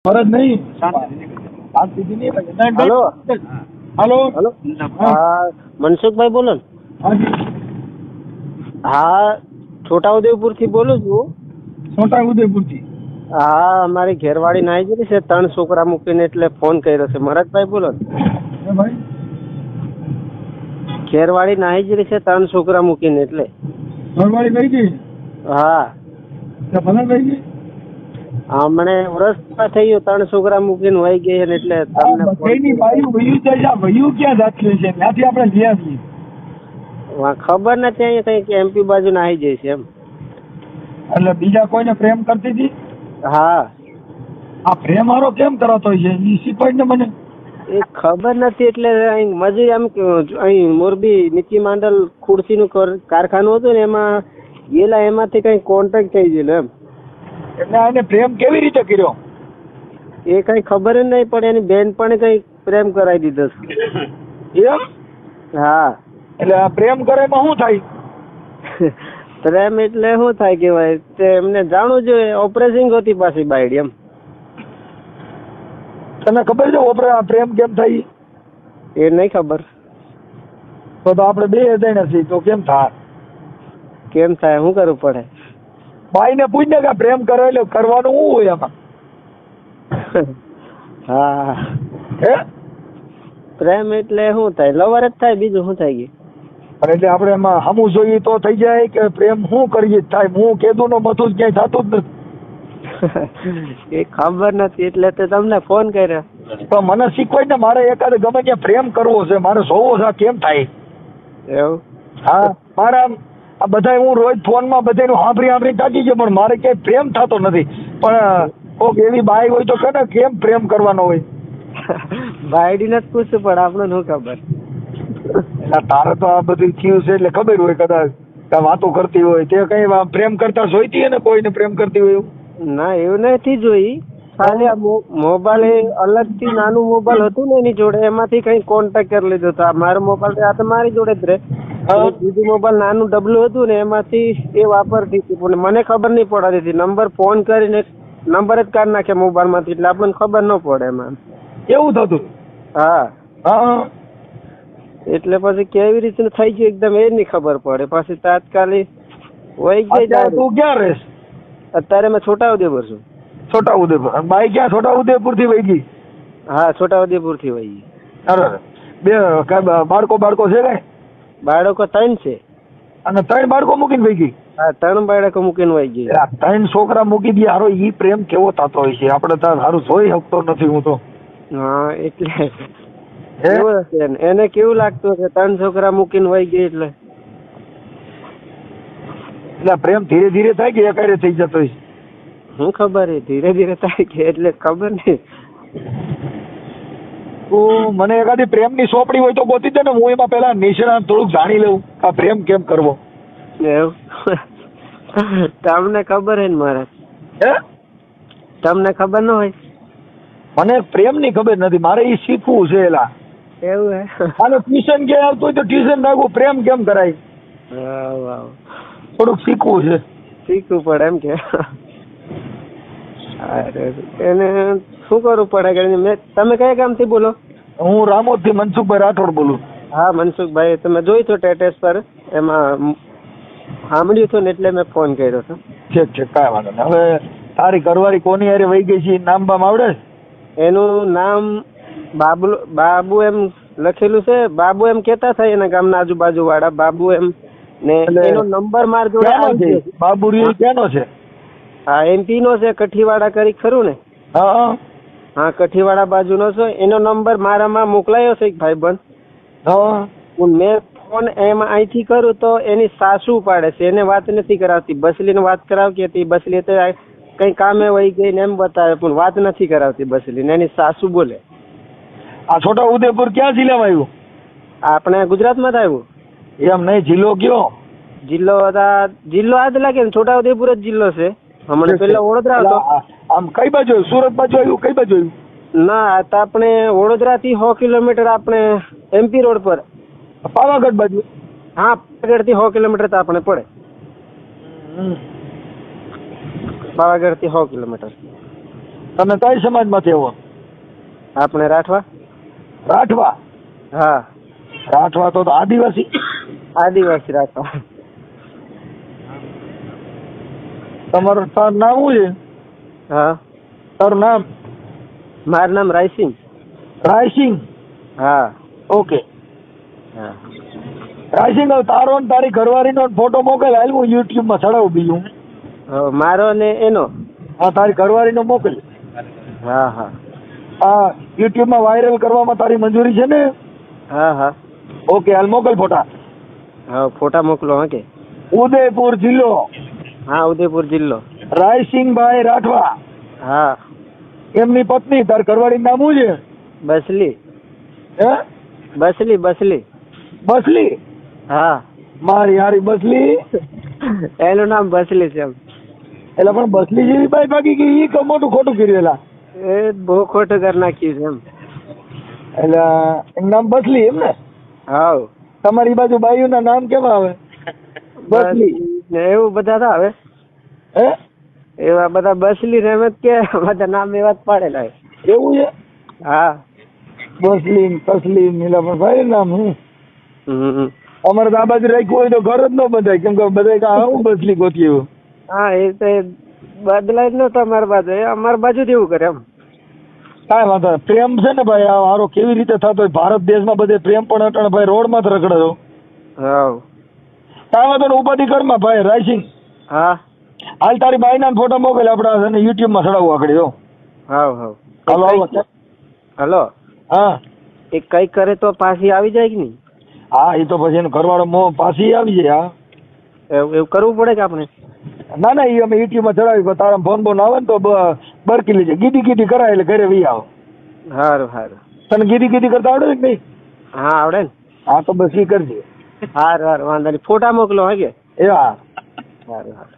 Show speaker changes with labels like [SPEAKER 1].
[SPEAKER 1] ફરજ નહીં.
[SPEAKER 2] Hello
[SPEAKER 1] hello
[SPEAKER 2] hello હા મનસુખભાઈ બોલો ને?
[SPEAKER 1] હાજી
[SPEAKER 2] હા છોટાઉદેપુર થી બોલું છું.
[SPEAKER 1] છોટા ઉદેપુર થી.
[SPEAKER 2] હા અમારી ઘેરવાળી નાઈ ગઈ છે 3 છોકરા મૂકીને એટલે ફોન કર્યો છે. મહારાજભાઈ બોલો ને?
[SPEAKER 1] ભાઈ
[SPEAKER 2] ઘેરવાળી નાઈ ગઈ છે 3 છોકરા મૂકીને એટલે.
[SPEAKER 1] ઘરવાળી કઈ ગઈ?
[SPEAKER 2] હા
[SPEAKER 1] ભલે કઈ ગઈ.
[SPEAKER 2] હમણે વર્ષ થઈ ગયું 3 છોકરા મૂકીને વહી ગઈ છે એટલે તમને
[SPEAKER 1] બધાની બાયું વયું જાય છે. વયું ક્યાં જાતી હોય છે? ત્યાંથી આપણે ગયા છીએ.
[SPEAKER 2] ખબર નથી અહીંયા કઈ એમપી બાજુ નાહી જાય છે એમ.
[SPEAKER 1] એટલે બીજા કોઈને પ્રેમ કરતી હતી?
[SPEAKER 2] હા
[SPEAKER 1] આ પ્રેમ હારો કેમ કરાતો હોય છે એ શીખવાડ ને મને.
[SPEAKER 2] એ ખબર નથી એટલે અહીં મજૂરી આમ અહીં મોરબી નીચી માંડલ ખુરશીનું કારખાનું હતું ને એમાં ગયેલા એમાંથી કઈ કોન્ટ્રાક્ટ થઈ ગયેલો એમ.
[SPEAKER 1] એટલે આને પ્રેમ કેવી રીતે કર્યો?
[SPEAKER 2] એ કઈ ખબર જ નહીં પડે. એની બેન પણ કઈ પ્રેમ કરાવી દીધો છે.
[SPEAKER 1] એમ?
[SPEAKER 2] હા
[SPEAKER 1] એટલે આ પ્રેમ કરે એમાં શું થાય?
[SPEAKER 2] પ્રેમ એટલે શું થાય કેવાય તે એમને જાણવું જોઈએ. ઓપરેશન હતી પાછી બાયડી એમ.
[SPEAKER 1] તને ખબર છે પ્રેમ કેમ થાય?
[SPEAKER 2] એ નહીં ખબર.
[SPEAKER 1] તો આપણે બે જણા છીએ તો કેમ થાય?
[SPEAKER 2] કેમ થાય? શું કરવું પડે?
[SPEAKER 1] ભાઈ ને પૂછ ને કે પ્રેમ કરે એટલે કરવાનું શું હોય એમાં?
[SPEAKER 2] હા
[SPEAKER 1] હે
[SPEAKER 2] પ્રેમ એટલે શું થાય? લવર જ થાય, બીજું શું થાય ગયું?
[SPEAKER 1] અને એટલે આપણે એમાં હમું જોઈએ તો થઈ જાય કે પ્રેમ શું કરીએ થાય? હું કેદું નો મથું જ ક્યાંય થતું જ નથી.
[SPEAKER 2] એ ખબર નથી એટલે તો તમને ફોન કર્યો.
[SPEAKER 1] તો મને શીખવાય ને. મારે એકાદ ગમે ત્યાં પ્રેમ કરવો છે, મારે જોવો છે કેમ થાય.
[SPEAKER 2] એવું?
[SPEAKER 1] હા મારા આ બધા હું રોજ ફોનમાં બધાનું સાંભળી થાકી ગયો પણ મારે ક્યાંય પ્રેમ થતો નથી. પણ કોક એવી બાઈ હોય તો કે ને કેમ પ્રેમ કરવાનો હોય?
[SPEAKER 2] બાયડીને જ પૂછવું પડે, આપણે શું ખબર.
[SPEAKER 1] એટલે તારે તો આ બધું થયું છે એટલે ખબર હોય કદાચ વાતો કરતી હોય તે કઈ પ્રેમ કરતા જોઈતી હોય ને કોઈને પ્રેમ કરતી હોય એવું?
[SPEAKER 2] ના એવું નથી જોઈ. ખાલી આ મોબાઈલ અલગથી નાનું મોબાઈલ હતું ને એની જોડે એમાંથી કઈ કોન્ટેક્ટ કરી લીધો હતો. મારો મોબાઈલ આ તો મારી જોડે જ રહે. બીજું મોબાઈલ નાનું ડબલું હતું ને એમાંથી એ વાપરતી હતી પણ મને ખબર નહીં પડતી હતી. નંબર ફોન કરીને નંબર જ કાઢી નાખ્યા મોબાઈલ માંથી એટલે આપણને ખબર ન પડે એમાં.
[SPEAKER 1] એવું થતું?
[SPEAKER 2] હા
[SPEAKER 1] હા
[SPEAKER 2] એટલે પછી કેવી રીતે થઈ ગયું એકદમ એ નહીં ખબર પડે. પછી તાત્કાલિક વહી ગઈ.
[SPEAKER 1] તું ક્યાં રહેશ?
[SPEAKER 2] અત્યારે મેં છોટાઉદેપુર છું.
[SPEAKER 1] છોટાઉદેપુર. બાઈ ક્યાં છોટાઉદેપુર થી વહી ગઈ?
[SPEAKER 2] હા છોટાઉદેપુર થી વહી ગઈ.
[SPEAKER 1] અરે બે બાળકો છે કઈ?
[SPEAKER 2] બાળકો 3 છે.
[SPEAKER 1] અને 3 બાળકો મૂકીને વહી ગઈ?
[SPEAKER 2] હા 3 બાળકો મૂકીને વહી ગઈ.
[SPEAKER 1] 3 છોકરા મૂકી દે હારો ઈ પ્રેમ કેવો થતો હોય છે આપણે તો સારું જોઈ શકતો નથી હું તો.
[SPEAKER 2] હા એટલે કેવું હશે એને કેવું લાગતું હશે 3 છોકરા મૂકીને વહી ગઈ એટલે
[SPEAKER 1] પ્રેમ ધીરે ધીરે થાય કે એકારે થઈ જતો હોય?
[SPEAKER 2] હું ખબર એ ધીરે ધીરે થાય કે એટલે ખબર નહીં.
[SPEAKER 1] તું મને એકાદી પ્રેમની સોંપડી હોય તો ગોતી દે ને. હું એમાં પેલા નિષ્ણાત થોડુંક જાણી લઉં આ પ્રેમ કેમ કરવો.
[SPEAKER 2] એવું તમને ખબર હે ને મારા?
[SPEAKER 1] હે
[SPEAKER 2] તમને ખબર ન હોય?
[SPEAKER 1] મને પ્રેમ ની ખબર નથી. મારે એ શીખવું છે. એલા
[SPEAKER 2] એવું હે?
[SPEAKER 1] આને ટ્યુશન કે આવતું હોય તો ટ્યુશન રાખવું. પ્રેમ કેમ કરાય થોડુંક શીખવું છે.
[SPEAKER 2] શીખવું પડે એમ કે? એને શું કરવું પડે કે તમે કયા ગામથી બોલો?
[SPEAKER 1] હું રામોદ થી મનસુખભાઈ રાઠોડ બોલું.
[SPEAKER 2] હા મનસુખભાઈ તમે જોઈ તો સ્ટેટસ પર એમાં સાંભળ્યું હતું ને એટલે મેં ફોન કર્યો હતો.
[SPEAKER 1] ઠીક છે કાંઈ વાંધો નહીં. હવે તારી ઘરવાળી કોની હારે વહી ગઈ છે નામ બામ આવડે?
[SPEAKER 2] એનું નામ બાબુ એમ લખેલું છે. બાબુ એમ કેતા થાય એના ગામના આજુબાજુ વાળા બાબુ એમ ને એનો નંબર માર જોડે
[SPEAKER 1] છે. બાબુ રી ક્યાંનો છે?
[SPEAKER 2] હા એમપી નો છે. કઠીવાડા કરી ખરું ને?
[SPEAKER 1] હા
[SPEAKER 2] હા કઠીવાડા બાજુનો છે. એનો નંબર મારામાં મોકલાયો છે એક ભાઈબંધ. મેં ફોન એમાં અહીંથી કરું તો એની સાસુ પાડે છે. એને વાત નથી કરાવતી. બસલીને વાત કરાવતી હતી. બસલી તો કઈ કામે વહી ગઈ ને એમ બતાવે પણ વાત નથી કરાવતી બસલીને. એની સાસુ બોલે.
[SPEAKER 1] આ છોટા ઉદેપુર ક્યાં જિલ્લામાં આવ્યું?
[SPEAKER 2] આપણે ગુજરાતમાં જ આવ્યું.
[SPEAKER 1] એમ નહીં જિલ્લો કયો?
[SPEAKER 2] જિલ્લો આ જ લાગે ને છોટા ઉદેપુર જ જિલ્લો છે. હમણાં પેલા વડોદરા હતો.
[SPEAKER 1] આમ કઈ બાજુ આવ્યું? સુરત બાજુ આવ્યું? કઈ બાજુ આવ્યું?
[SPEAKER 2] ના તો આપણે વડોદરા થી 100 કિલોમીટર આપણે એમપી રોડ પર.
[SPEAKER 1] પાવાગઢ બાજુ?
[SPEAKER 2] હા પાવાગઢ થી 100 કિલોમીટર તો આપણે પડે. પાવાગઢ થી 100 કિલોમીટર.
[SPEAKER 1] તમે કઈ સમાજમાંથી આવો?
[SPEAKER 2] આપણે રાઠવા.
[SPEAKER 1] રાઠવા?
[SPEAKER 2] હા,
[SPEAKER 1] રાઠવા તો આદિવાસી.
[SPEAKER 2] આદિવાસી રાઠવા.
[SPEAKER 1] તમારું તારું નામ શું છે?
[SPEAKER 2] હા,
[SPEAKER 1] તારું નામ?
[SPEAKER 2] મારું નામ રાયસિંગ.
[SPEAKER 1] રાયસિંગ?
[SPEAKER 2] હા.
[SPEAKER 1] ઓકે.
[SPEAKER 2] હા.
[SPEAKER 1] રાયસિંગ, હવે તારો ને તારી ઘરવાળીનો ફોટો મોકલ, હાલ હું YouTube માં ચડાવું બીજું.
[SPEAKER 2] મારો ને એનો?
[SPEAKER 1] હા, તારી ઘરવાળીનો મોકલ.
[SPEAKER 2] હા હા.
[SPEAKER 1] હા, YouTube માં વાયરલ કરવામાં તારી મંજૂરી છે ને?
[SPEAKER 2] હા હા.
[SPEAKER 1] ઓકે, હાલ મોકલ ફોટા.
[SPEAKER 2] હા, ફોટા મોકલો. હા કે?
[SPEAKER 1] ઉદયપુર જિલ્લો.
[SPEAKER 2] હા, ઉદયપુર જિલ્લો.
[SPEAKER 1] રાયસિંગભાઈ રાઠવા.
[SPEAKER 2] હા.
[SPEAKER 1] એમની પત્ની, તાર ઘરવાળી નામ શું છે?
[SPEAKER 2] બસલી.
[SPEAKER 1] હે?
[SPEAKER 2] બસલી બસલી.
[SPEAKER 1] બસલી?
[SPEAKER 2] હા.
[SPEAKER 1] મારી હારી બસલી.
[SPEAKER 2] એનું નામ બસલી છે એમ.
[SPEAKER 1] એટલે પણ બસલી જેવી બાઈ ભાગી ગઈ, ઈ મોટું ખોટું કર્યું એલા.
[SPEAKER 2] એ બહુ ખોટું કરી નાખ્યું છે એમ.
[SPEAKER 1] એટલે એનું નામ બસલી એમ ને?
[SPEAKER 2] હા.
[SPEAKER 1] તમારી બાજુ બાઈઓના નામ કેવા આવે? બસલી
[SPEAKER 2] ને એવું બધા ના આવે.
[SPEAKER 1] હે?
[SPEAKER 2] એવા બધા બસલી ને એમ જ કે બધા નામ એવા જ પાડેલા.
[SPEAKER 1] એવું છે?
[SPEAKER 2] હા.
[SPEAKER 1] બસલીન તસલીન એલા પણ ભાઈ નામ હું અમારે તો આ બાજુ રાખ્યું હોય તો ઘર જ ન બધાય, કેમ કે બધા હું બસલી ગોતી એવું.
[SPEAKER 2] હા, એ તો બદલાય જ નતો અમારી બાજુ. અમારી બાજુ જ એવું કરે એમ.
[SPEAKER 1] કાંઈ વાંધો નહીં. પ્રેમ છે ને ભાઈ, આ હારો કેવી રીતે થતો હોય ભારત દેશમાં બધે પ્રેમ પણ અટણ ભાઈ રોડમાં જ રખડે છો.
[SPEAKER 2] હા.
[SPEAKER 1] કાંઈ વાંધો નહીં, ઉપાધિ કરમાં ભાઈ રાયસિંગ.
[SPEAKER 2] હા.
[SPEAKER 1] હાલ તારી બાઈના ફોટો મોકલે, આપણે YouTube માં ચડાવવું આગળ. જો
[SPEAKER 2] હા હા.
[SPEAKER 1] હાલો હાલો.
[SPEAKER 2] હલો.
[SPEAKER 1] હા,
[SPEAKER 2] એ કઈ કરે તો પાછી આવી જાય કે નહીં?
[SPEAKER 1] હા, એ તો પછી એનો ઘરવાળો પાછી આવી જાય. હા,
[SPEAKER 2] એવું કરવું પડે કે આપણે?
[SPEAKER 1] ના ના, એ અમે YouTube માં ચડાવી. તારા ફોન બોન આવે ને તો બરકી લેજે, ગીડી ગીડી કરાય એટલે ઘરે વી આવો.
[SPEAKER 2] સારું સારું.
[SPEAKER 1] તને ગીડી ગીડી કરતા આવડે કે નહીં?
[SPEAKER 2] હા, આવડે ને.
[SPEAKER 1] હા, તો બસ એ કરજે.
[SPEAKER 2] સારું સારું, વાંધો નહીં. ફોટા મોકલો. હા કે?
[SPEAKER 1] એ હા.
[SPEAKER 2] સારું સારું.